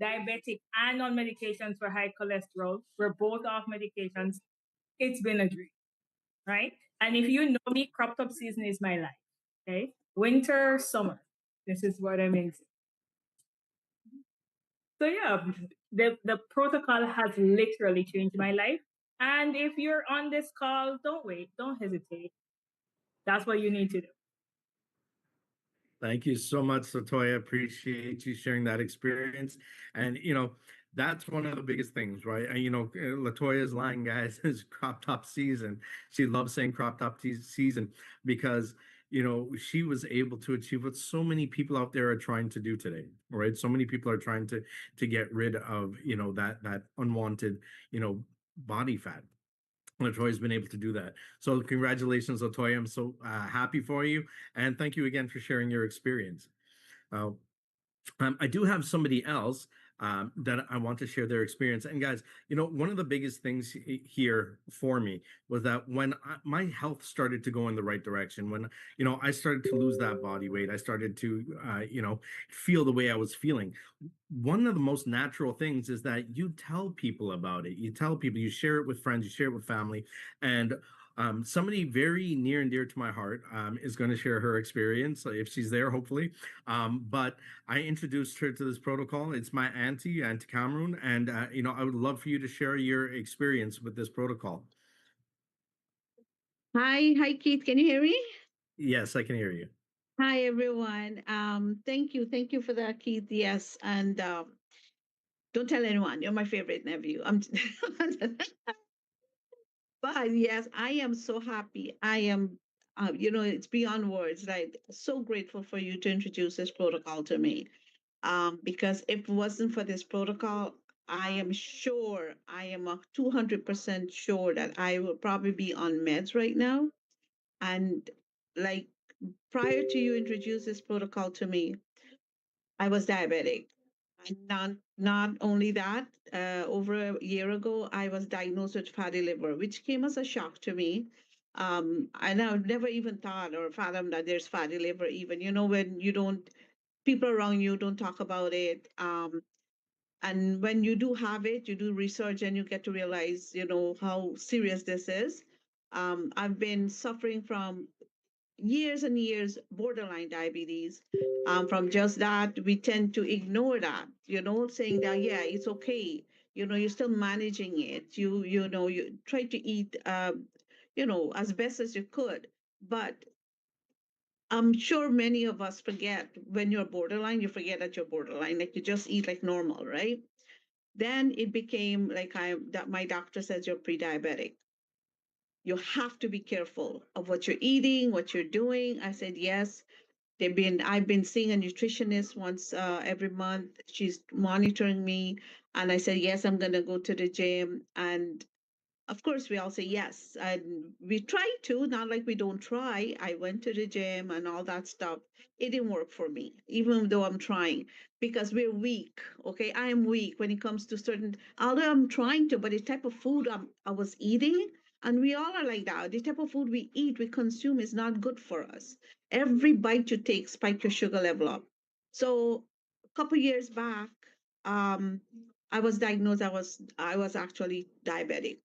diabetic and on medications for high cholesterol. We're both off medications. It's been a dream, right? And if you know me, crop top season is my life. Okay. Winter, summer. This is what I'm into. So yeah, the protocol has literally changed my life. And if you're on this call, don't wait, don't hesitate. That's what you need to do. Thank you so much, Latoya. Appreciate you sharing that experience. And that's one of the biggest things, right? And Latoya's line, guys, is crop top season. She loves saying crop top season because she was able to achieve what so many people out there are trying to do today, right? So many people are trying to get rid of that unwanted body fat. Latoya's been able to do that. So congratulations, Latoya. I'm so happy for you. And thank you again for sharing your experience. Uh, I do have somebody else that I want to share their experience. And guys, one of the biggest things here for me was that when my health started to go in the right direction, when I started to lose that body weight, I started to feel the way I was feeling. One of the most natural things is that you tell people about it. You tell people, you share it with friends, you share it with family, and somebody very near and dear to my heart is going to share her experience if she's there, hopefully. But I introduced her to this protocol. It's my Auntie Cameron, and I would love for you to share your experience with this protocol. Hi, Keith. Can you hear me? Yes, I can hear you. Hi, everyone. Thank you for that, Keith. Yes, and don't tell anyone. You're my favorite nephew. But yes, I am so happy. I am. It's beyond words. Right? So grateful for you to introduce this protocol to me. Because if it wasn't for this protocol, I am sure, I am a 200% sure that I will probably be on meds right now. And like prior to you introduce this protocol to me, I was diabetic. And not only that, over a year ago, I was diagnosed with fatty liver, which came as a shock to me. And I never even thought or fathomed that there's fatty liver, even, when you don't, people around you don't talk about it. And when you do have it, you do research and you get to realize, how serious this is. I've been suffering from years and years borderline diabetes. From just that, we tend to ignore that, saying that, yeah, it's okay. You're still managing it. You try to eat, as best as you could. But I'm sure many of us forget when you're borderline, you forget that you're borderline, like you just eat like normal, right? Then it became like that my doctor says you're pre-diabetic. You have to be careful of what you're eating, what you're doing. I said yes. I've been seeing a nutritionist once every month. She's monitoring me, and I said yes. I'm gonna go to the gym, and of course we all say yes, and we try to, not like we don't try. I went to the gym and all that stuff. It didn't work for me, even though I'm trying, because we're weak. Okay, I am weak when it comes to certain, although I'm trying to, but the type of food I was eating, and we all are like that, the type of food we eat, we consume, is not good for us. Every bite you take spike your sugar level up. So a couple years back, um I was diagnosed, I was actually diabetic.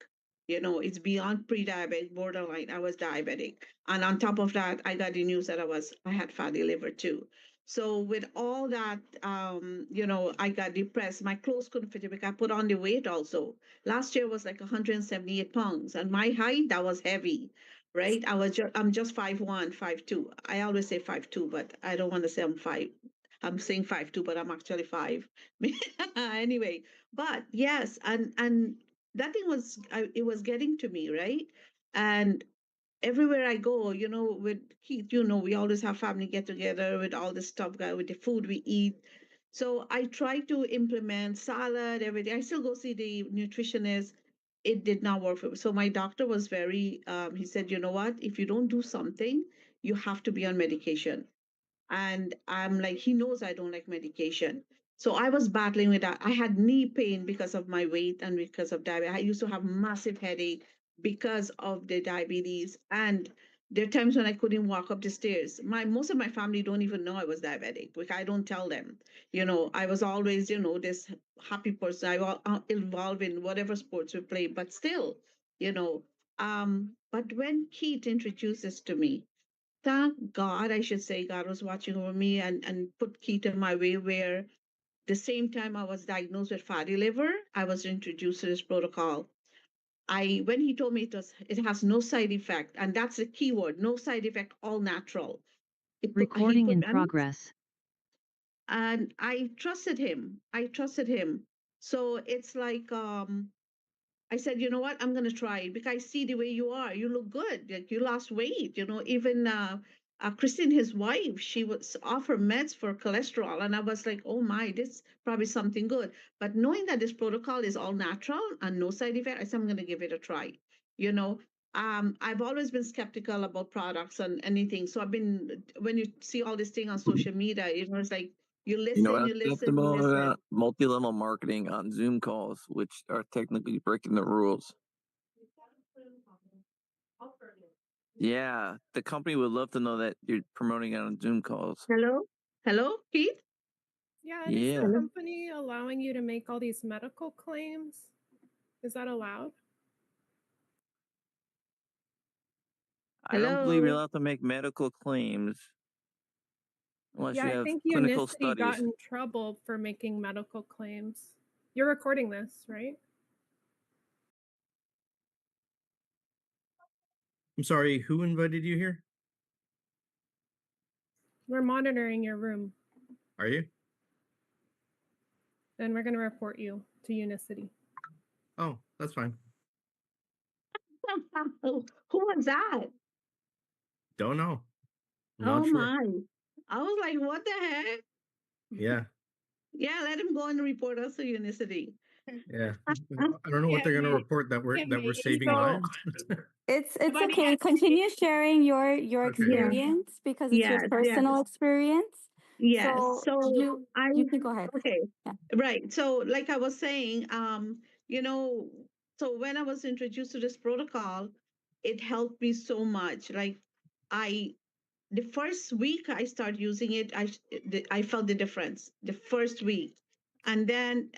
It's beyond pre-diabetic, borderline. I was diabetic. And on top of that, I got the news that I had fatty liver too. So with all that, I got depressed. My clothes couldn't fit because I put on the weight also. Last year was like 178 pounds, and my height, that was heavy, right? I'm just 5'1", 5'2". I always say 5'2", but I don't want to say I'm five. I'm saying 5'2", but I'm actually five. Anyway, but yes, and that thing was, it was getting to me, right? And everywhere I go, with Keith, we always have family get together with all this stuff, guy, with the food we eat. So I try to implement salad, everything. I still go see the nutritionist. It did not work for me. So my doctor was very, he said, you know what? If you don't do something, you have to be on medication. And I'm like, he knows I don't like medication. So I was battling with that. I had knee pain because of my weight and because of diabetes. I used to have massive headache because of the diabetes and There are times when I couldn't walk up the stairs. Most of my family don't even know I was diabetic. Like I don't tell them. I was always, this happy person. I was involved in whatever sports we play, but still, you know. But when Keith introduced this to me, thank God, I should say, God was watching over me and put Keith in my way where the same time I was diagnosed with fatty liver, I was introduced to this protocol. When he told me it has no side effect, and that's the key word, no side effect, all natural. He Recording put in me, progress. and I trusted him. I trusted him. So it's like I said, you know what, I'm gonna try it because I see the way you are. You look good. Like you lost weight. Even Christine, his wife, she was off her meds for cholesterol, and I was like, oh my, this probably something good. But knowing that this protocol is all natural and no side effect, I said I'm gonna give it a try. You know, I've always been skeptical about products and anything. So I've been when you see all this thing on social media, it's like you listen, you That's listen, you about listen. multi-level marketing on Zoom calls, which are technically breaking the rules. Yeah, the company would love to know that you're promoting it on Zoom calls. Hello, hello, Keith. Yeah, and is the Yeah. Hello? company allowing you to make all these medical claims? Is that allowed? I don't believe you're Hello. allowed to make medical claims unless Yeah, you I have think clinical Unicity got studies. in trouble for making medical claims. You're recording this, right? I'm sorry, who invited you here? We're monitoring your room, Are you? and we're going to report you to Unicity. Oh, that's fine. Who was that? Don't know. I'm Oh not sure. my. I was like, what the heck? Yeah, Yeah, let him go and report us to Unicity. yeah. I don't know what Yeah, they're going to May. report that we're Yeah, that May. we're saving So lives. it's Somebody okay. asked Continue sharing your Okay. Yeah. experience because it's your Yes, yes, personal experience. yes. So So I you can go ahead. okay. Yeah. Right. So like I was saying, you know, so when I was introduced to this protocol, it helped me so much. Like I the first week I started using it, I felt the difference the first week. And then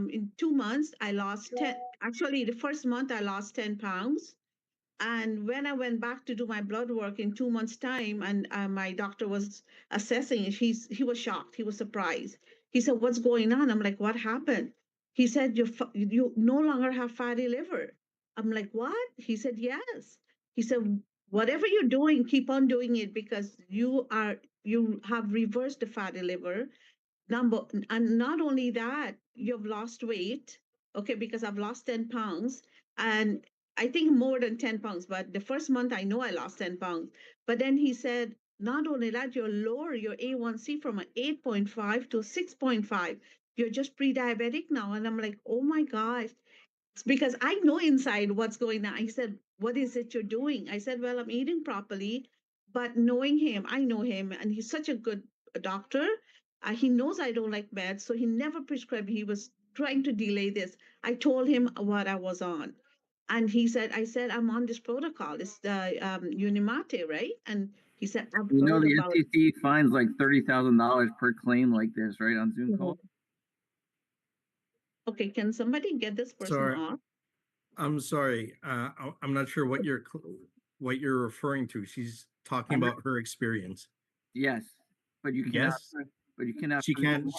in 2 months, I lost 10. Actually, the first month, I lost 10 pounds. And when I went back to do my blood work in 2 months' time, and my doctor was assessing it, he was shocked. He was surprised. He said, "What's going on?" I'm like, "What happened?" He said, "You no longer have fatty liver." I'm like, "What?" He said, "Yes." He said, "Whatever you're doing, keep on doing it because you have reversed the fatty liver number, and not only that, you've lost weight. Okay, because I've lost 10 pounds, and I think more than 10 pounds, but the first month I know I lost 10 pounds. But then he said, not only that, you're lower your A1C from an 8.5 to 6.5. You're just pre-diabetic now. And I'm like, oh my gosh, because I know inside what's going on. I said, "What is it you're doing?" I said, "Well, I'm eating properly." But knowing him, I know him, and he's such a good doctor. He knows I don't like meds, so he never prescribed. He was trying to delay this. I told him what I was on. And he said, I said, "I'm on this protocol. It's the Unimate, right?" And he said, "I've You know, heard the about it." FCC fines like $30,000 per claim like this, right, on Zoom Mhm. call. Okay, can somebody get this person Sorry, off? I'm sorry. I'm not sure what you're referring to. She's talking I'm, about her experience. yes, but you cannot. Yes, But you cannot she promote. can.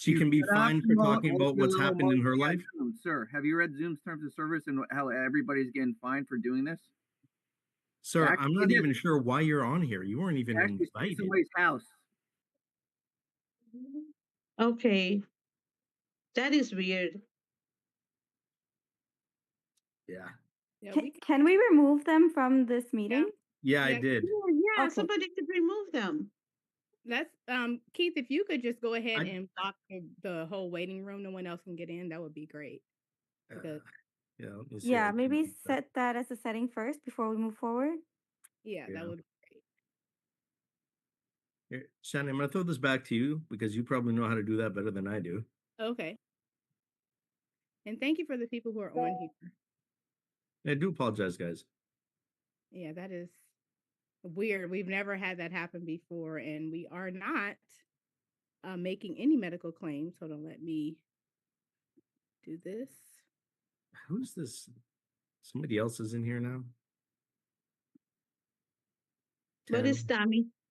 She You can be cannot fined for promote talking about what's multi-level happened in her marketing on life. Zoom, sir. Have you read Zoom's terms of service and how everybody's getting fined for doing this? Sir, I'm Actually, not even sure why you're on here. You weren't even actually see invited. somebody's house. Okay, that is weird. Yeah. Yeah, Can we remove them from this meeting? Yeah, I yeah. did. Yeah, Okay. somebody could remove them. Let's Keith, if you could just go ahead I and block the whole waiting room, no one else can get in, that would be great. Because yeah, let me see. I Yeah, can maybe do that. set that as a setting first before we move forward. yeah, that Yeah. would be Here, Shannon, I'm gonna throw this back to you because you probably know how to do that better than I do. great. Okay. And thank you for the people who are on here. I do apologize, guys. Yeah, that is weird. We've never had that happen before, and we are not making any medical claims. Hold on, let me do this. Who's this? Somebody else is in here now. But Tammy. it's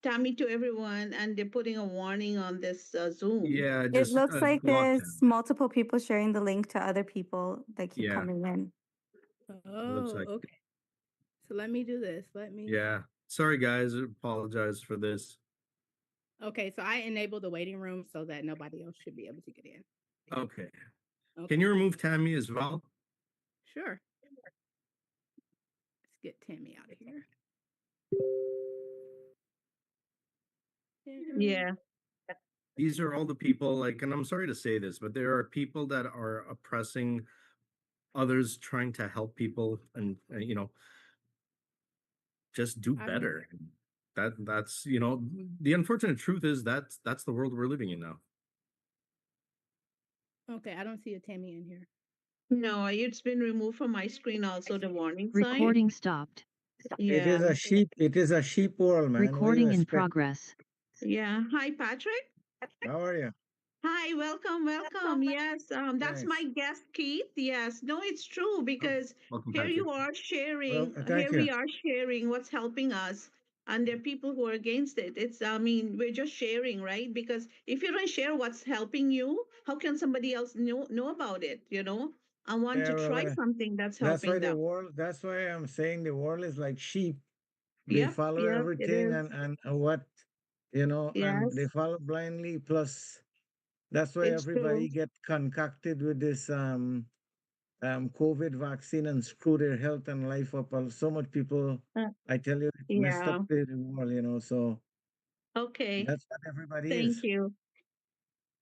Tammy to everyone, and they're putting a warning on this Zoom. Yeah, It just looks like block there's them. multiple people sharing the link to other people that keep Yeah. coming in. Oh, like- okay. So let me do this. Let me. Yeah. Sorry, guys. I apologize for this. Okay, so I enabled the waiting room so that nobody else should be able to get in. Okay. Okay. Can you remove Tammy as well? Sure. Let's get Tammy out of here. Yeah. These are all the people, like, and I'm sorry to say this, but there are people that are oppressing others, trying to help people, and you know, just do better. That's the unfortunate truth is that's the world we're living in now. Okay, I don't see a Tammy in here. No, it's been removed from my screen also, the warning sign. Recording stopped. Yeah. It is a sheep world, man. What do you Recording in expect? progress. Yeah. Hi, Patrick. How are you? Hi, welcome. Yes, that's my Thanks. guest, Keith. Yes, no, it's true because Welcome, here you Patrick. are sharing. Well, Here thank we you. are sharing what's helping us, and there are people who are against it. I mean, we're just sharing, right? Because if you don't share what's helping you, how can somebody else know about it? I want Yeah, to try well, something that's that's why helping the them. world. That's why I'm saying the world is like sheep. They Yep, follow yep, it everything is. and what and they Yes, follow blindly. Plus, that's why it's true. everybody get concocted with this COVID vaccine and screw their health and life up. So much people, Uh, I tell you, it messed yeah. up the world. So Okay. that's what everybody Thank is. you.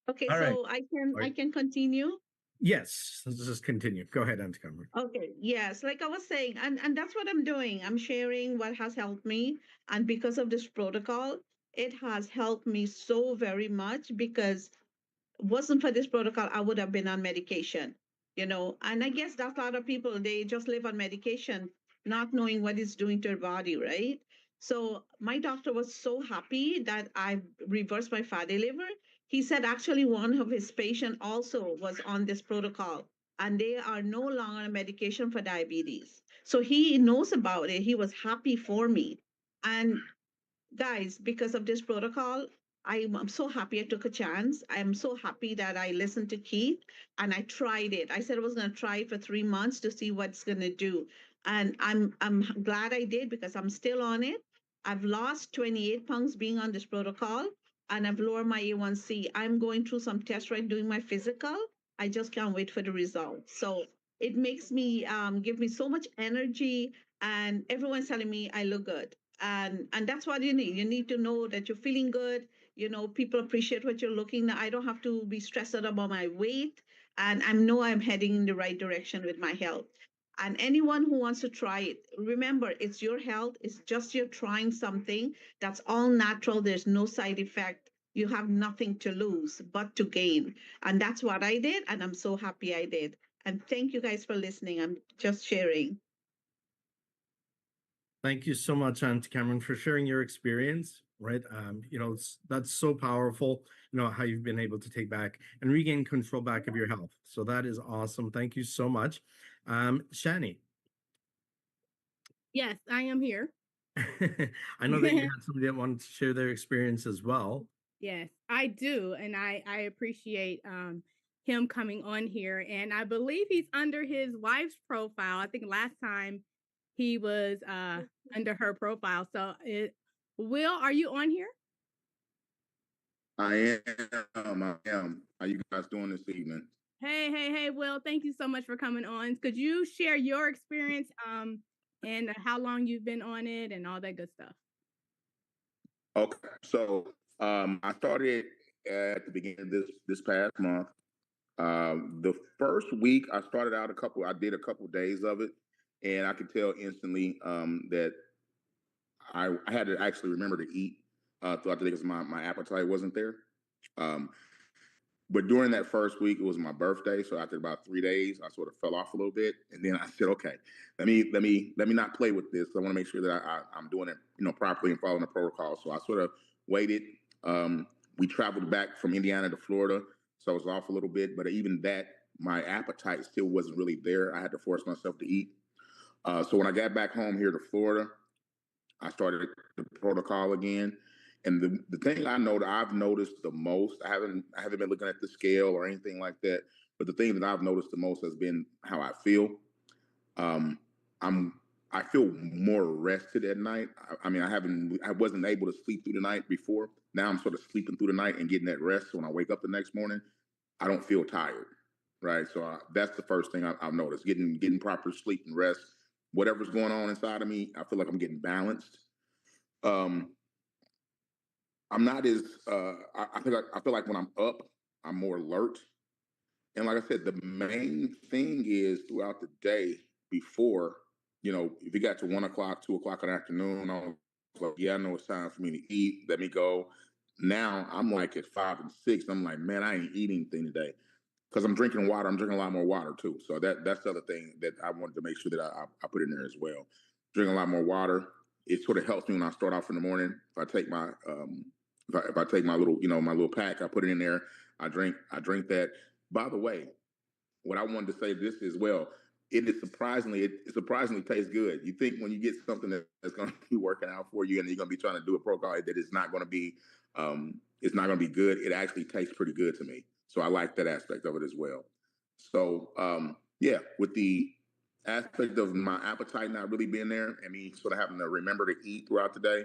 Okay, All right. so I can All right. continue. Yes, let's just continue. Go ahead, Auntie Cameron. Okay, yes, like I was saying, and that's what I'm doing. I'm sharing what has helped me, and because of this protocol, it has helped me so very much because wasn't for this protocol, I would have been on medication. And I guess that's a lot of people, they just live on medication, not knowing what it's doing to their body, right? So my doctor was so happy that I reversed my fatty liver. He said actually one of his patients also was on this protocol and they are no longer on medication for diabetes. So he knows about it. He was happy for me. And guys, because of this protocol, I'm so happy I took a chance. I'm so happy that I listened to Keith and I tried it. I said I was going to try it for 3 months to see what's going to do. And I'm glad I did because I'm still on it. I've lost 28 pounds being on this protocol and I've lowered my A1C. I'm going through some tests right doing my physical. I just can't wait for the results. So it makes me give me so much energy and everyone's telling me I look good and that's what you need. You need to know that you're feeling good. People appreciate what you're looking at. I don't have to be stressed out about my weight, and I know I'm heading in the right direction with my health. And anyone who wants to try it, remember, it's your health. It's just you're trying something that's all natural. There's no side effect. You have nothing to lose but to gain. And that's what I did, and I'm so happy I did. And thank you guys for listening. I'm just sharing. Thank you so much, Auntie Cameron, for sharing your experience. Right, that's so powerful. How you've been able to take back and regain control back of your health. So that is awesome. Thank you so much, Shani. Yes, I am here. I know that you had somebody that wanted to share their experience as well. Yes, I do, and I appreciate him coming on here, and I believe he's under his wife's profile. I think last time he was under her profile. So, Will, are you on here? I am. How you guys doing this evening? Hey, Will, thank you so much for coming on. Could you share your experience and how long you've been on it and all that good stuff? Okay, so I started at the beginning of this past month. The first week I started out I did a couple days of it, and I could tell instantly that I had to actually remember to eat throughout the day because my appetite wasn't there. Um, But during that first week, it was my birthday. So after about 3 days, I sort of fell off a little bit. And then I said, okay, let me not play with this. I want to make sure that I'm doing it, properly and following the protocol. So I sort of waited. We traveled back from Indiana to Florida. So I was off a little bit, but even that, my appetite still wasn't really there. I had to force myself to eat. So when I got back home here to Florida, I started the protocol again. And the thing I've noticed the most, I haven't been looking at the scale or anything like that, but the thing that I've noticed the most has been how I feel. Um, I'm I feel more rested at night. I mean, I wasn't able to sleep through the night before. Now I'm sort of sleeping through the night and getting that rest. So when I wake up the next morning, I don't feel tired, right? So that's the first thing I've noticed: getting proper sleep and rest. Whatever's going on inside of me, I feel like I'm getting balanced. Um, I'm not as I feel like when I'm up, I'm more alert. And like I said, the main thing is throughout the day before, if it got to 1 o'clock, 2 o'clock in the afternoon, I was like, yeah, I know it's time for me to eat. Let me go. Now I'm like at 5 and 6. I'm like, man, I ain't eating anything today because I'm drinking water. I'm drinking a lot more water too. So that's the other thing that I wanted to make sure that I put in there as well. Drinking a lot more water. It sort of helps me when I start off in the morning. If I take my if I take my little my little pack, I put it in there. I drink that. By the way, what I wanted to say this as well. It surprisingly tastes good. You think when you get something that's going to be working out for you and you're going to be trying to do a protocol that it's not going to be good. It actually tastes pretty good to me. So I like that aspect of it as well. So yeah, with the aspect of my appetite not really being there and me sort of having to remember to eat throughout the day,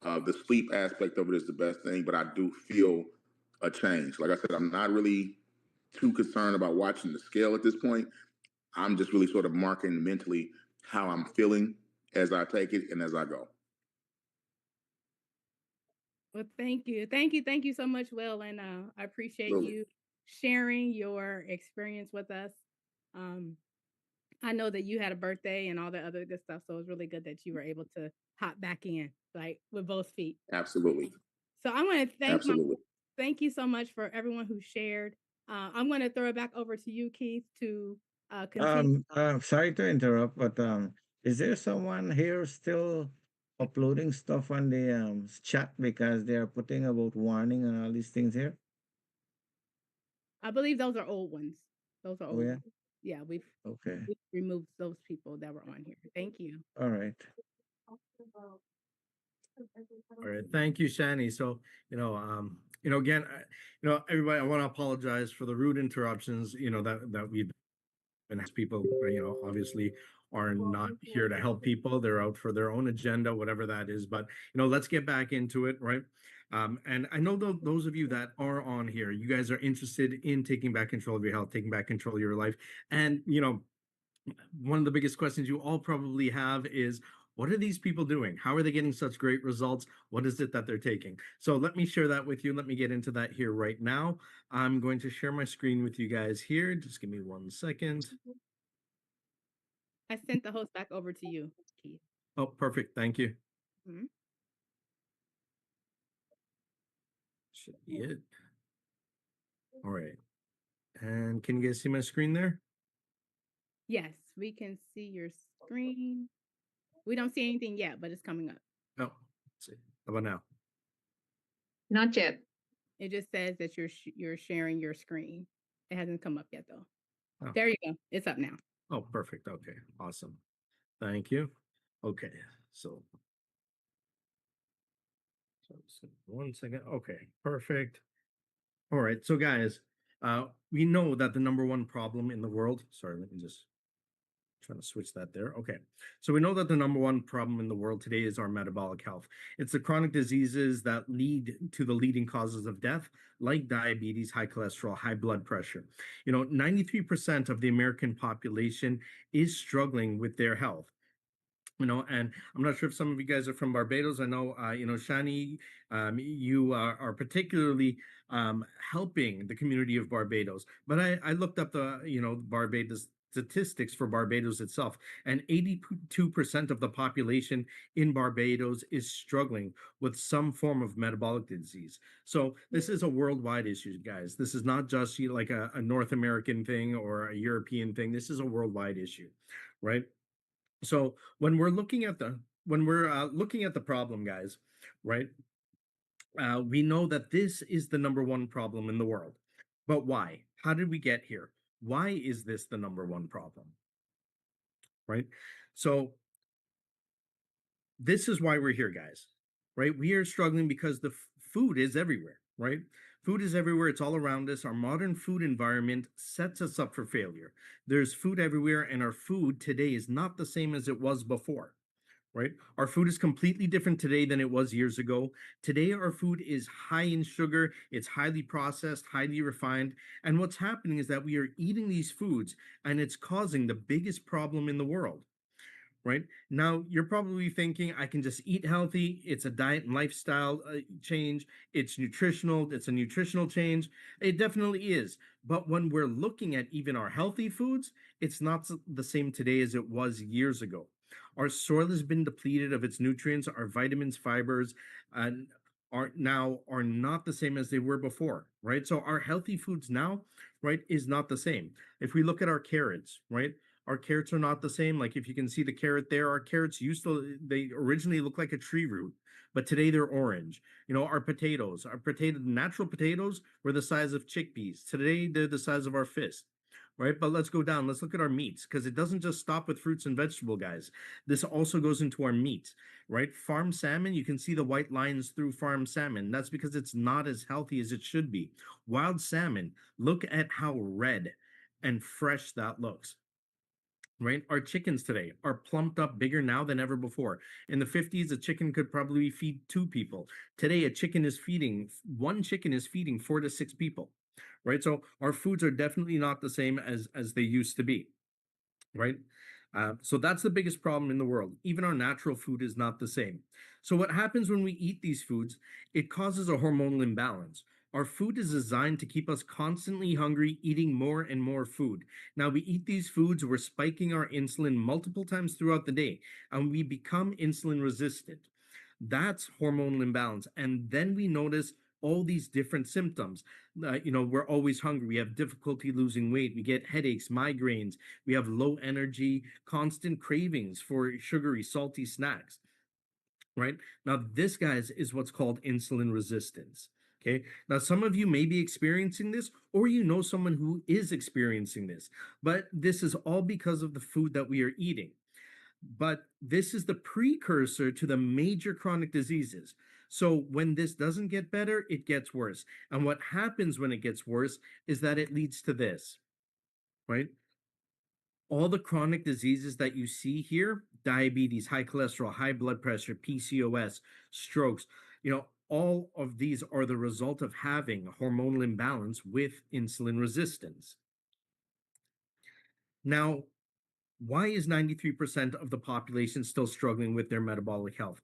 the sleep aspect of it is the best thing. But I do feel a change. Like I said, I'm not really too concerned about watching the scale at this point. I'm just really sort of marking mentally how I'm feeling as I take it and as I go. Well, thank you so much, Will, and I appreciate Really. you sharing your experience with us. Um, I know that you had a birthday and all the other good stuff, so it was really good that you were able to hop back in, like with both feet. Absolutely. So I want to Absolutely. thank you so much for everyone who shared. I'm going to throw it back over to you, Keith, to continue. Sorry to interrupt, but is there someone here still uploading stuff on the chat because they are putting about warning and all these things here? I believe those are old ones. Those are Oh old yeah. ones. Yeah, Okay. we've removed those people that were on here. Thank you. All right. All right, thank you, Shani. So, again, everybody, I want to apologize for the rude interruptions. That we've been as people, obviously are not here to help people. They're out for their own agenda, whatever that is. But let's get back into it, right? And I know those of you that are on here, you guys are interested in taking back control of your health, taking back control of your life, and one of the biggest questions you all probably have is, what are these people doing? How are they getting such great results? What is it that they're taking? So let me share that with you. Let me get into that here right now. I'm going to share my screen with you guys here. Just give me 1 second. I sent the host back over to you, Keith. Oh, perfect. Thank you. Mhm. Should be it. All right. And can you guys see my screen there? Yes, we can see your screen. We don't see anything yet, but it's coming up. No. Let's see. How about now? Not yet. It just says that you're sharing your screen. It hasn't come up yet though. Oh. There you go. It's up now. Oh, perfect. Okay. Awesome. Thank you. Okay. So 1 second. Okay, perfect. All right. So guys, we know that the number one problem in the world, sorry, let me just trying to switch that there. Okay. So we know that the number one problem in the world today is our metabolic health. It's the chronic diseases that lead to the leading causes of death, like diabetes, high cholesterol, high blood pressure. 93% of the American population is struggling with their health. And I'm not sure if some of you guys are from Barbados. I know, Shani, you are particularly helping the community of Barbados. But I looked up the Barbados statistics for Barbados itself, and 82% of the population in Barbados is struggling with some form of metabolic disease. So this is a worldwide issue, guys. This is not just like a North American thing or a European thing. This is a worldwide issue, right? So when we're looking at the problem, guys, right? We know that this is the number one problem in the world. But why? How did we get here? Why is this the number one problem? Right? So this is why we're here, guys. Right? We are struggling because the food is everywhere, right? Food is everywhere. It's all around us. Our modern food environment sets us up for failure. There's food everywhere, and our food today is not the same as it was before. Right? Our food is completely different today than it was years ago. Today, our food is high in sugar, it's highly processed, highly refined. And what's happening is that we are eating these foods and it's causing the biggest problem in the world. Right now, you're probably thinking, I can just eat healthy. It's a diet and lifestyle change. It's nutritional. It's a nutritional change. It definitely is. But when we're looking at even our healthy foods, it's not the same today as it was years ago. Our soil has been depleted of its nutrients. Our vitamins, fibers, and are not the same as they were before, right? So our healthy foods now, right, is not the same. If we look at our carrots, right, our carrots are not the same. Like if you can see the carrot there, our carrots they originally look like a tree root, but today they're orange. Natural potatoes were the size of chickpeas. Today they're the size of our fist. Right, but let's go down. Let's look at our meats, because it doesn't just stop with fruits and vegetable, guys. This also goes into our meat, right? Farm salmon, you can see the white lines through farm salmon. That's because it's not as healthy as it should be. Wild salmon, look at how red and fresh that looks. Right? Our chickens today are plumped up bigger now than ever before. In the 50s, a chicken could probably feed 2 people. Today, one chicken is feeding 4 to 6 people. Right? So our foods are definitely not the same as they used to be. Right? So that's the biggest problem in the world. Even our natural food is not the same. So what happens when we eat these foods? It causes a hormonal imbalance. Our food is designed to keep us constantly hungry, eating more and more food. Now we eat these foods, we're spiking our insulin multiple times throughout the day, and we become insulin resistant. That's hormonal imbalance. And then we notice all these different symptoms. We're always hungry. We have difficulty losing weight. We get headaches, migraines. We have low energy, constant cravings for sugary, salty snacks. Right now, this, guys, is what's called insulin resistance. Okay. Now, some of you may be experiencing this, or someone who is experiencing this, but this is all because of the food that we are eating. But this is the precursor to the major chronic diseases. So when this doesn't get better, it gets worse. And what happens when it gets worse is that it leads to this, right? All the chronic diseases that you see here, diabetes, high cholesterol, high blood pressure, PCOS, strokes, all of these are the result of having a hormonal imbalance with insulin resistance. Now, why is 93% of the population still struggling with their metabolic health?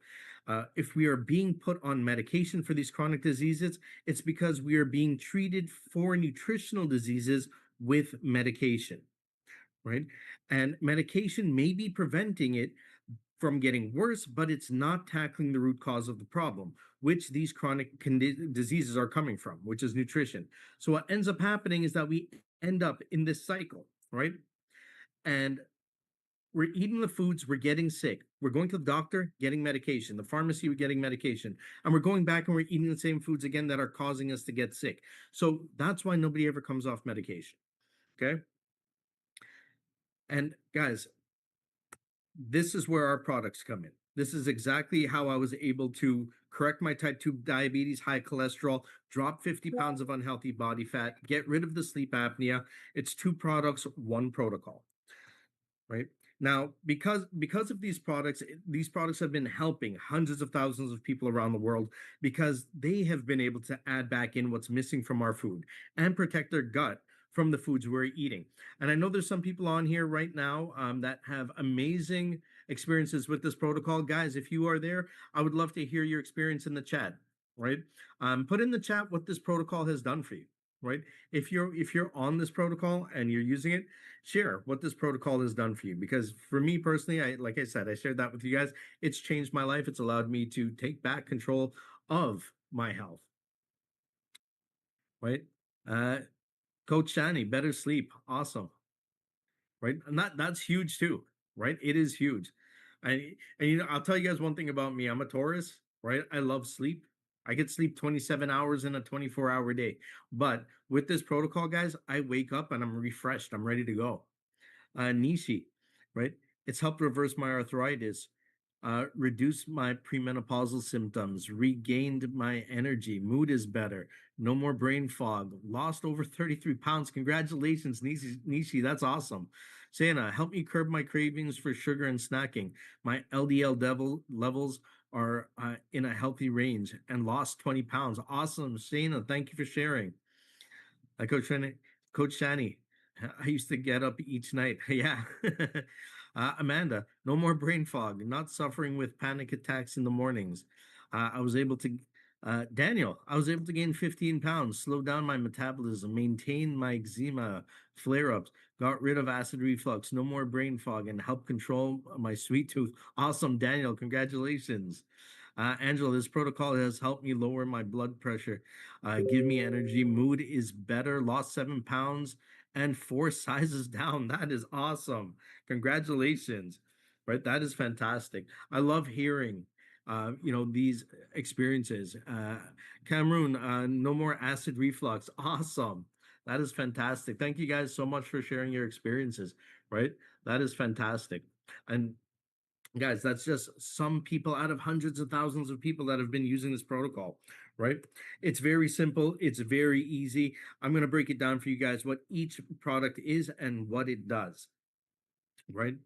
If we are being put on medication for these chronic diseases, it's because we are being treated for nutritional diseases with medication, right? And medication may be preventing it from getting worse, but it's not tackling the root cause of the problem, which these chronic diseases are coming from, which is nutrition. So what ends up happening is that we end up in this cycle, right? And we're eating the foods, we're getting sick. We're going to the doctor, getting medication. The pharmacy, we're getting medication. And we're going back and we're eating the same foods again that are causing us to get sick. So that's why nobody ever comes off medication. Okay? And guys, this is where our products come in. This is exactly how I was able to correct my type 2 diabetes, high cholesterol, drop 50 pounds of unhealthy body fat, get rid of the sleep apnea. It's 2 products, 1 protocol. Right? Now, because of these products have been helping hundreds of thousands of people around the world, because they have been able to add back in what's missing from our food and protect their gut from the foods we're eating. And I know there's some people on here right now that have amazing experiences with this protocol. Guys, if you are there, I would love to hear your experience in the chat. Right? Put in the chat what this protocol has done for you. right? If you're on this protocol and you're using it, share what this protocol has done for you. Because for me personally, like I said, I shared that with you guys. It's changed my life. It's allowed me to take back control of my health, right? Uh, Coach Shani, better sleep, awesome, right? And that's huge too, right? It is huge. And I'll tell you guys one thing about me. I'm a Taurus, right? I love sleep. I could sleep 27 hours in a 24-hour day. But with this protocol, guys, I wake up and I'm refreshed. I'm ready to go. Nishi, right? It's helped reverse my arthritis, reduced my premenopausal symptoms, regained my energy, mood is better, no more brain fog, lost over 33 pounds. Congratulations, Nishi, that's awesome. Santa, help me curb my cravings for sugar and snacking. My levels are in a healthy range and lost 20 pounds. Awesome, Shana, thank you for sharing. Coach Shani, I used to get up each night. Yeah. Amanda, no more brain fog, not suffering with panic attacks in the mornings. I was able to, Daniel, I was able to gain 15 pounds, slow down my metabolism, maintain my eczema flare ups, got rid of acid reflux, no more brain fog, and help control my sweet tooth. Awesome, Daniel. Congratulations. Angela, this protocol has helped me lower my blood pressure, give me energy. Mood is better. Lost 7 pounds and 4 sizes down. That is awesome. Congratulations. Right? That is fantastic. I love hearing, these experiences. Cameroon, no more acid reflux. Awesome. That is fantastic. Thank you guys so much for sharing your experiences. Right? That is fantastic. And guys, that's just some people out of hundreds of thousands of people that have been using this protocol, right? It's very simple, it's very easy. I'm going to break it down for you guys what each product is and what it does, right?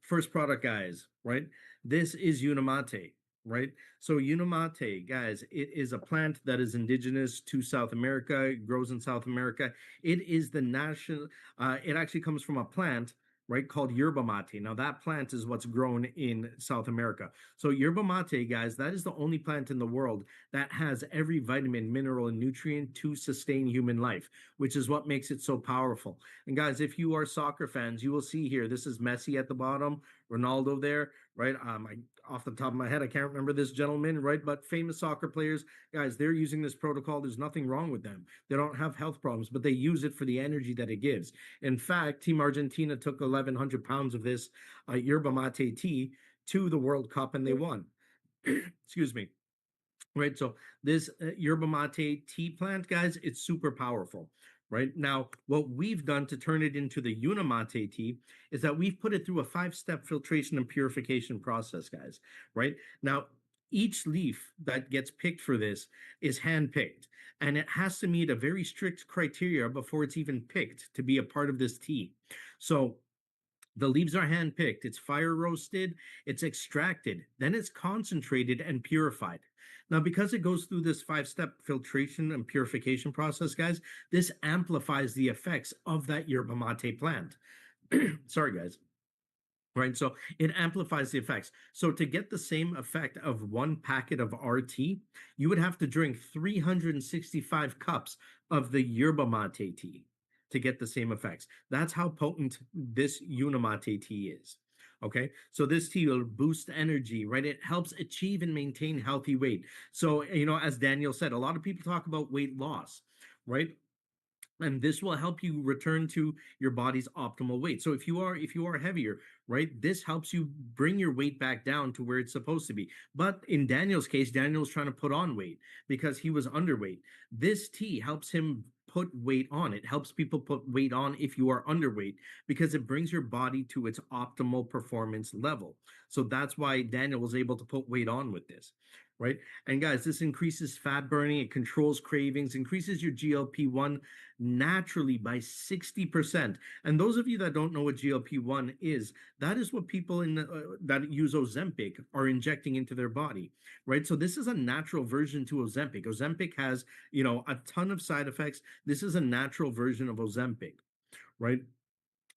First product, guys, right? This is Unimate, right? So Unimate, guys, it is a plant that is indigenous to South America. It grows in South America. It is the national. It actually comes from a plant, right, called yerba mate. Now that plant is what's grown in South America. So yerba mate, guys, that is the only plant in the world that has every vitamin, mineral, and nutrient to sustain human life, which is what makes it so powerful. And guys, if you are soccer fans, you will see here, this is Messi at the bottom, Ronaldo there, right? Off the top of my head, I can't remember this gentleman, right? But famous soccer players, guys, they're using this protocol. There's nothing wrong with them. They don't have health problems, but they use it for the energy that it gives. In fact, Team Argentina took 1,100 pounds of this yerba mate tea to the World Cup and they won. Excuse me. Right. So this yerba mate tea plant, guys, it's super powerful. Right now, what we've done to turn it into the Unimate tea is that we've put it through a 5-step filtration and purification process, guys. Right now, each leaf that gets picked for this is handpicked, and it has to meet a very strict criteria before it's even picked to be a part of this tea. So the leaves are handpicked, it's fire roasted, it's extracted, then it's concentrated and purified. Now, because it goes through this 5-step filtration and purification process, guys, this amplifies the effects of that yerba mate plant. Sorry, guys. Right, so it amplifies the effects. So to get the same effect of one packet of RT, you would have to drink 365 cups of the yerba mate tea to get the same effects. That's how potent this Unimate tea is. Okay, so this tea will boost energy, right? It helps achieve and maintain healthy weight. So, as Daniel said, a lot of people talk about weight loss, right? And this will help you return to your body's optimal weight. So if you are heavier, right, this helps you bring your weight back down to where it's supposed to be. But in Daniel's case, Daniel's trying to put on weight because he was underweight. This tea helps him put weight on. It helps people put weight on if you are underweight because it brings your body to its optimal performance level. So that's why Daniel was able to put weight on with this, right? And guys, this increases fat burning, it controls cravings, increases your GLP-1 naturally by 60%. And those of you that don't know what GLP-1 is, that is what people that use Ozempic are injecting into their body, right? So this is a natural version to Ozempic. Ozempic has, a ton of side effects. This is a natural version of Ozempic, right?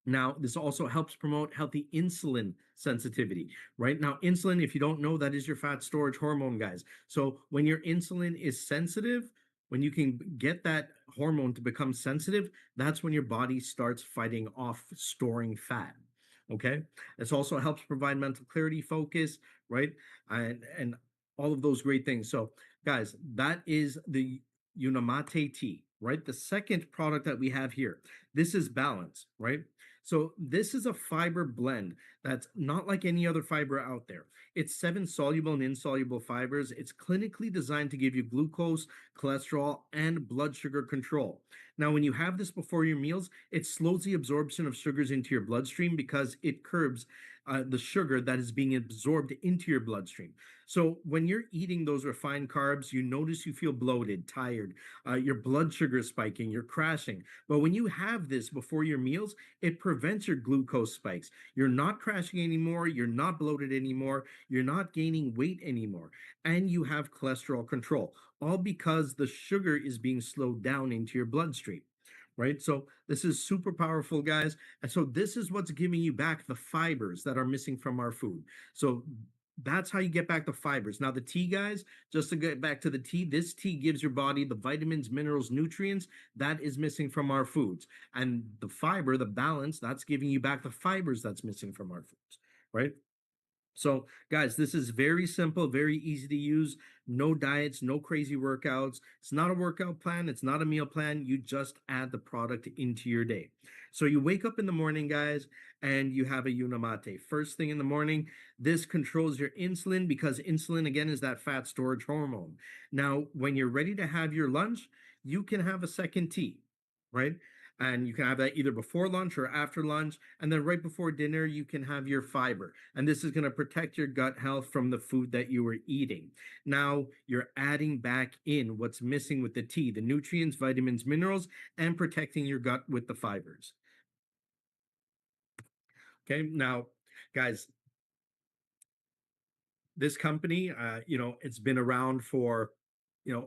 Now, this also helps promote healthy insulin sensitivity, right? Now, insulin, if you don't know, that is your fat storage hormone, guys. So when your insulin is sensitive, when you can get that hormone to become sensitive, that's when your body starts fighting off storing fat. Okay. This also helps provide mental clarity, focus, right? And all of those great things. So, guys, that is the Unamate tea, right? The second product that we have here, this is Balance, right? So, this is a fiber blend that's not like any other fiber out there. It's 7 soluble and insoluble fibers. It's clinically designed to give you glucose, cholesterol, and blood sugar control. Now, when you have this before your meals, it slows the absorption of sugars into your bloodstream because it curbs the sugar that is being absorbed into your bloodstream. So, when you're eating those refined carbs, you notice you feel bloated, tired, your blood sugar is spiking, you're crashing. But when you have this before your meals, it prevents your glucose spikes. You're not crashing anymore, you're not bloated anymore, you're not gaining weight anymore, and you have cholesterol control, all because the sugar is being slowed down into your bloodstream. Right. So this is super powerful, guys. And so this is what's giving you back the fibers that are missing from our food. So that's how you get back the fibers. Now, the tea, guys, just to get back to the tea, this tea gives your body the vitamins, minerals, nutrients that is missing from our foods. And the fiber, the balance, that's giving you back the fibers that's missing from our foods. Right. So, guys, this is very simple, very easy to use. No diets, no crazy workouts. It's not a workout plan, it's not a meal plan. You just add the product into your day. So, you wake up in the morning, guys, and you have a Unamate. First thing in the morning, this controls your insulin because insulin, again, is that fat storage hormone. Now, when you're ready to have your lunch, you can have a second tea, right? And you can have that either before lunch or after lunch. And then right before dinner, you can have your fiber. And this is going to protect your gut health from the food that you were eating. Now you're adding back in what's missing with the tea, the nutrients, vitamins, minerals, and protecting your gut with the fibers. Okay. Now, guys, this company, it's been around for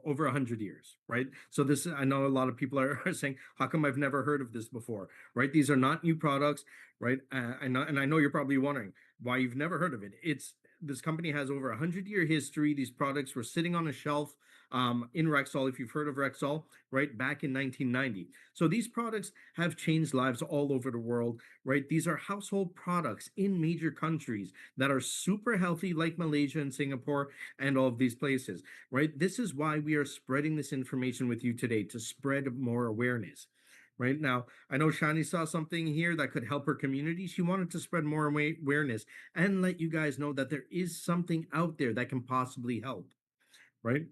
over 100 years, right? So this, I know a lot of people are saying, how come I've never heard of this before, right? These are not new products, right? And I know you're probably wondering why you've never heard of it. It's This company has over 100-year history. These products were sitting on a shelf in Rexall, if you've heard of Rexall, right, back in 1990. So these products have changed lives all over the world, right? These are household products in major countries that are super healthy, like Malaysia and Singapore and all of these places, right? This is why we are spreading this information with you today, to spread more awareness. Right now, I know Shani saw something here that could help her community. She wanted to spread more awareness and let you guys know that there is something out there that can possibly help, right?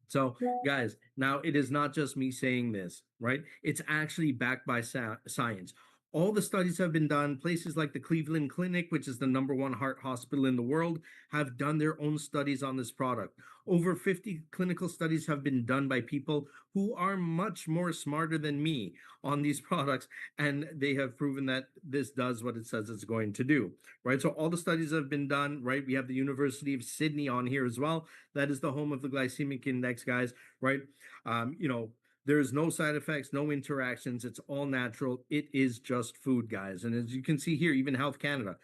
So, guys, now it is not just me saying this, right? It's actually backed by science. All the studies have been done. Places like the Cleveland Clinic, which is the #1 heart hospital in the world, have done their own studies on this product. Over 50 clinical studies have been done by people who are much more smarter than me on these products, and they have proven that this does what it says it's going to do, right? So all the studies have been done, right? We have the University of Sydney on here as well. That is the home of the glycemic index, guys, right? Um, you know, there's no side effects, no interactions. It's all natural. It is just food, guys. And as you can see here, even Health Canada,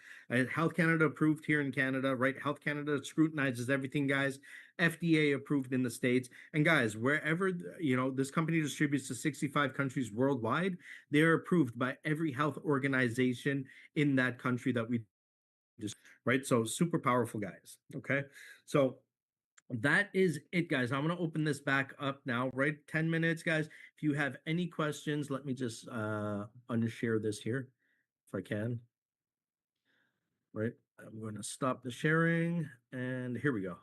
Health Canada approved here in Canada, right? Health Canada scrutinizes everything, guys. FDA approved in the States. And guys, wherever, this company distributes to 65 countries worldwide, they're approved by every health organization in that country that we just, right? So super powerful, guys. Okay. So that is it, guys. I'm going to open this back up now, right? 10 minutes, guys. If you have any questions, let me just unshare this here if I can. Right. I'm going to stop the sharing and here we go.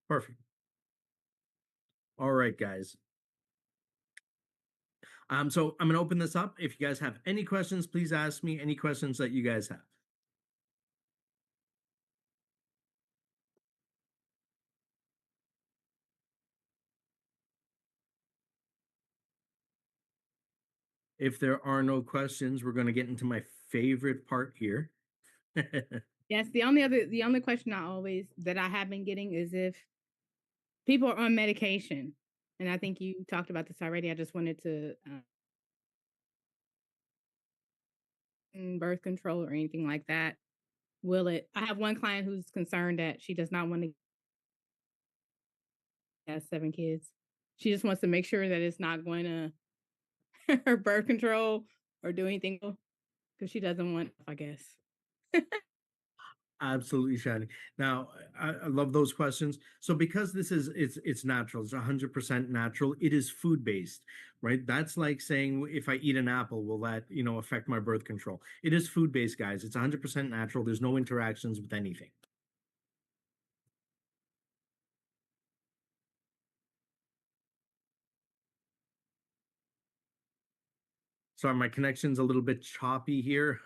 Perfect. All right, guys. So I'm going to open this up. If you guys have any questions, please ask me any questions that you guys have. If there are no questions, we're going to get into my favorite part here. Yes, the only question that I have been getting is if people are on medication, and I think you talked about this already. I just wanted to birth control or anything like that. Will it? I have one client who's concerned that she does not want to has 7 kids. She just wants to make sure that it's not going to her birth control or do anything because she doesn't want, I guess. Absolutely, Shani. Now, I love those questions. So because this is it's natural, it's 100% natural, it is food based, right? That's like saying if I eat an apple, will that, affect my birth control? It is food based, guys. It's 100% natural. There's no interactions with anything. Sorry, my connection's a little bit choppy here.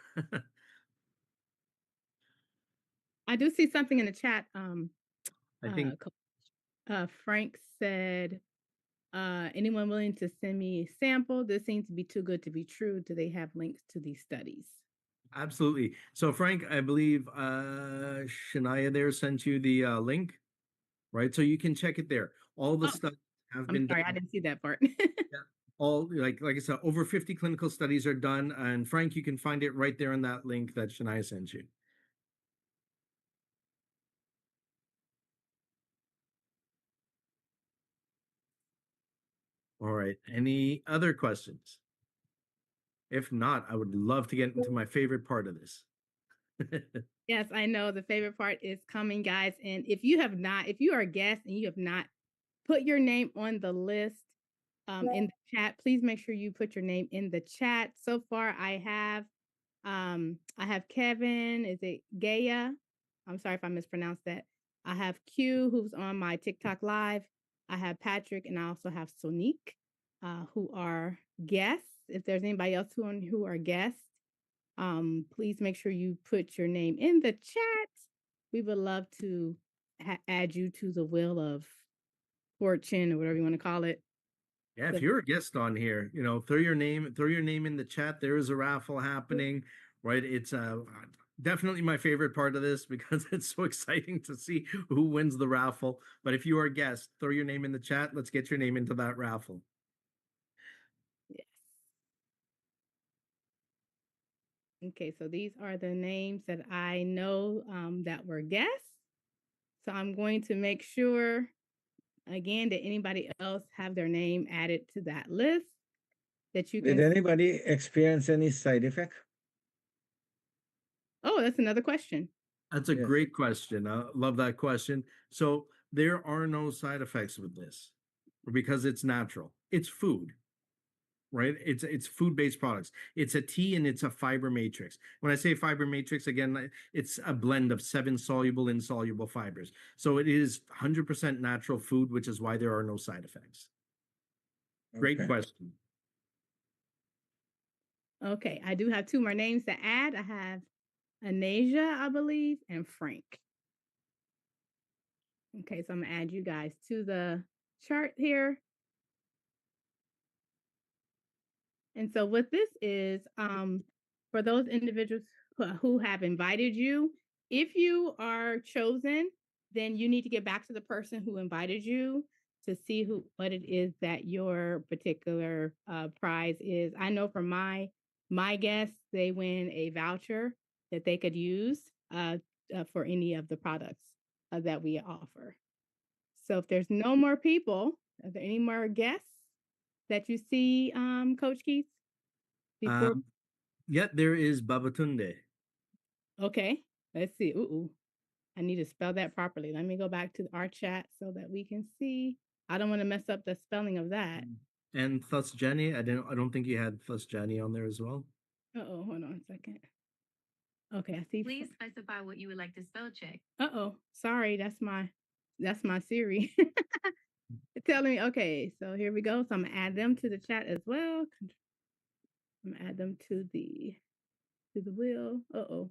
I do see something in the chat. I think Frank said, anyone willing to send me a sample? This seems to be too good to be true. Do they have links to these studies? absolutely. So Frank, I believe Shania there sent you the link, right? So you can check it there. All the stuff have been sorry, done. I didn't see that part. Yeah. All like I said, over 50 clinical studies are done. And Frank, you can find it right there in that link that Shania sent you. All right. Any other questions? If not, I would love to get into my favorite part of this. Yes, I know the favorite part is coming, guys. And if you are a guest and you have not put your name on the list in the chat, please make sure you put your name in the chat. So far, I have Kevin. Is it Gaia? I'm sorry if I mispronounced that. I have Q, who's on my TikTok live. I have Patrick, and I also have Sonique, who are guests. If there's anybody else who are guests, please make sure you put your name in the chat. We would love to add you to the wheel of fortune or whatever you want to call it. Yeah, if you're a guest on here, throw your name in the chat. There is a raffle happening, right? It's definitely my favorite part of this because it's so exciting to see who wins the raffle. But if you are a guest, throw your name in the chat. Let's get your name into that raffle. Yes. Okay, so these are the names that I know that were guests. So I'm going to make sure, again, that anybody else have their name added to that list that you can. Did anybody experience any side effect? Oh, that's another question. That's a great question. I love that question. So there are no side effects with this because it's natural. It's food, right? It's food-based products. It's a tea and it's a fiber matrix. When I say fiber matrix, again, it's a blend of 7 soluble, insoluble fibers. So it is 100% natural food, which is why there are no side effects. Great question. Okay, I do have 2 more names to add. I have Anasia, I believe, and Frank. Okay, so I'm gonna add you guys to the chart here. And so what this is, for those individuals who have invited you, if you are chosen, then you need to get back to the person who invited you to see what it is that your particular prize is. I know for my guests, they win a voucher that they could use for any of the products that we offer. So if there's no more people, are there any more guests that you see, Coach Keith? Yeah, there is Babatunde. Okay, let's see. Ooh, I need to spell that properly. Let me go back to our chat so that we can see. I don't want to mess up the spelling of that. And Thus Jenny. I don't think you had Thus Jenny on there as well. Uh-oh, hold on a second. Okay, I see. Please specify what you would like to spell check. Uh-oh, sorry, that's my Siri. Telling me, okay, so here we go. So I'm gonna add them to the chat as well. I'm gonna add them to the wheel. Uh-oh.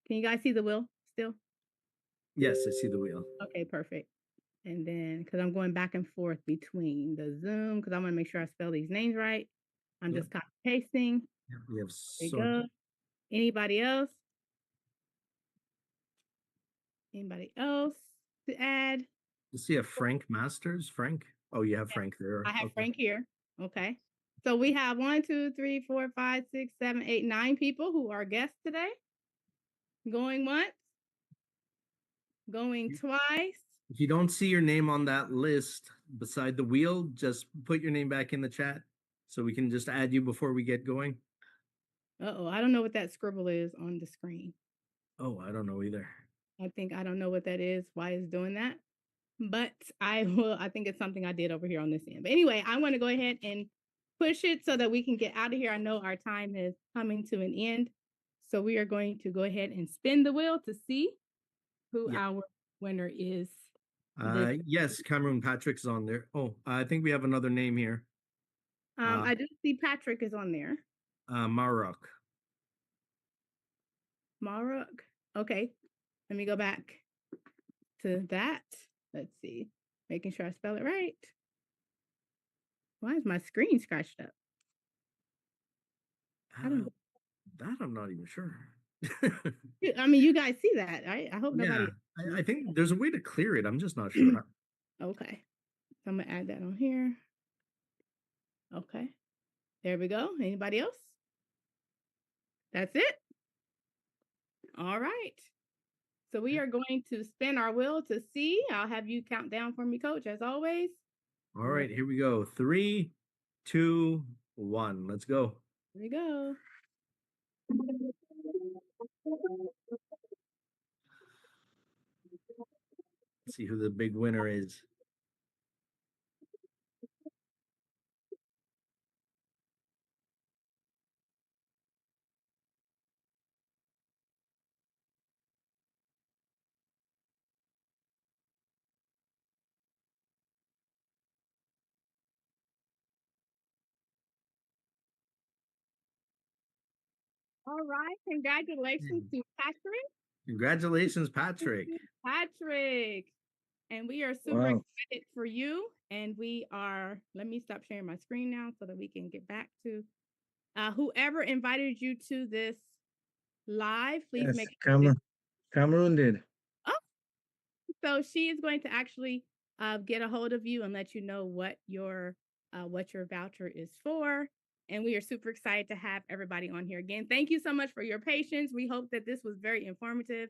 Can you guys see the wheel still? Yes, I see the wheel. Okay, perfect. And then, because I'm going back and forth between the Zoom, because I want to make sure I spell these names right. I'm just copy pasting. Yeah, we have There you go. Anybody else? Anybody else to add? You see a Frank Masters? Frank? Oh, you have Frank there. I have Frank here. Okay. So we have 1, 2, 3, 4, 5, 6, 7, 8, 9 people who are guests today. Going once. Going twice. If you don't see your name on that list beside the wheel, just put your name back in the chat so we can just add you before we get going. Uh-oh, I don't know what that scribble is on the screen. Oh, I don't know either. I don't know what that is, why it's doing that. But I think it's something I did over here on this end. But anyway, I want to go ahead and push it so that we can get out of here. I know our time is coming to an end. So we are going to go ahead and spin the wheel to see who our winner is. Yes, Cameron Patrick's on there. Oh, I think we have another name here. I do see Patrick is on there. Marok. Marok. Okay. Let me go back to that. Let's see. Making sure I spell it right. Why is my screen scratched up? I don't know. That I'm not even sure. I mean, you guys see that, right? I hope nobody. I think there's a way to clear it. I'm just not sure. Okay. So I'm going to add that on here. Okay. There we go. Anybody else? That's it. All right. So we are going to spin our wheel to see. I'll have you count down for me, Coach, as always. All right, here we go. 3, 2, 1. Let's go. Here we go. Let's see who the big winner is. All right. Congratulations to Patrick. Congratulations, Patrick. Patrick. And we are super excited for you. And we are, let me stop sharing my screen now so that we can get back to whoever invited you to this live. Please make sure. Cameroon did. Oh, so she is going to actually get a hold of you and let you know what your voucher is for. And we are super excited to have everybody on here again. Thank you so much for your patience. We hope that this was very informative.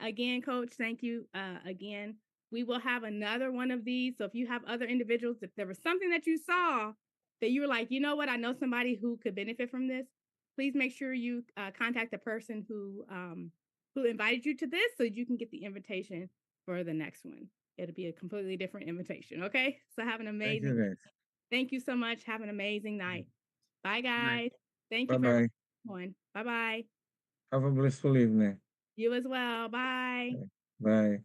Again, Coach, thank you again. We will have another one of these. So if you have other individuals, if there was something that you saw that you were like, you know what, I know somebody who could benefit from this, please make sure you contact the person who invited you to this so you can get the invitation for the next one. It'll be a completely different invitation. Okay. So have an amazing. Thank you so much. Have an amazing night. Bye, guys. Thank you for everyone. Bye bye. Have a blissful evening. You as well. Bye. Bye.